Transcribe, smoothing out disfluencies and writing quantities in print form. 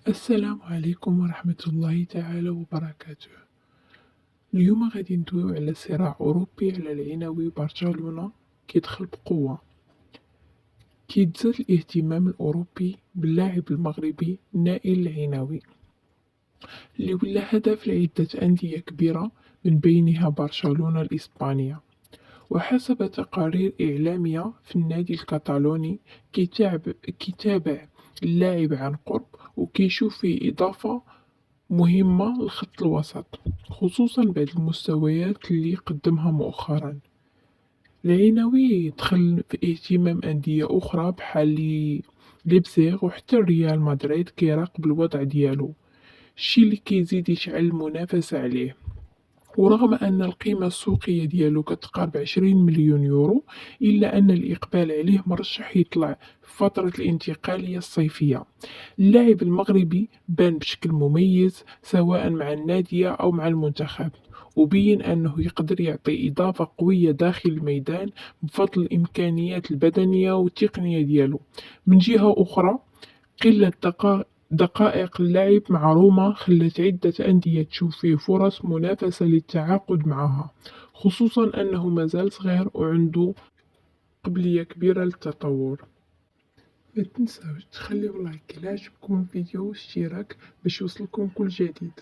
السلام عليكم ورحمة الله تعالى وبركاته. اليوم غادي ندويو على صراع أوروبي على العنوي برشلونة كيدخل بقوة. كيتزاد الاهتمام الأوروبي باللاعب المغربي نائل العنوي اللي ولا هدف لعدة أندية كبيرة من بينها برشلونة الإسبانية. وحسب تقارير إعلامية في النادي الكتالوني كيتابع اللاعب عن قرب وكيشوف فيه إضافة مهمة لخط الوسط، خصوصا بعد المستويات اللي قدمها مؤخرا. العنوي دخل في اهتمام أندية أخرى بحال ليبزيغ وحتى ريال مدريد كيراقب الوضع ديالو، الشي اللي كيزيد يشعل المنافسة عليه. ورغم أن القيمة السوقية ديالو كتقارب 20 مليون يورو، إلا أن الإقبال عليه مرشح يطلع في فترة الانتقالية الصيفية. اللاعب المغربي بان بشكل مميز سواء مع النادي أو مع المنتخب، وبين أنه يقدر يعطي إضافة قوية داخل الميدان بفضل الإمكانيات البدنية والتقنية ديالو. من جهة أخرى، قلة دقائق اللعب مع روما خلت عدة أندية تشوف فيه فرص منافسة للتعاقد معها، خصوصا أنه مازال صغير وعنده قابلية كبيرة للتطور. ما تنساوش تخليو لايك إلا عجبكم الفيديو واشتراك باش يوصلكم كل جديد.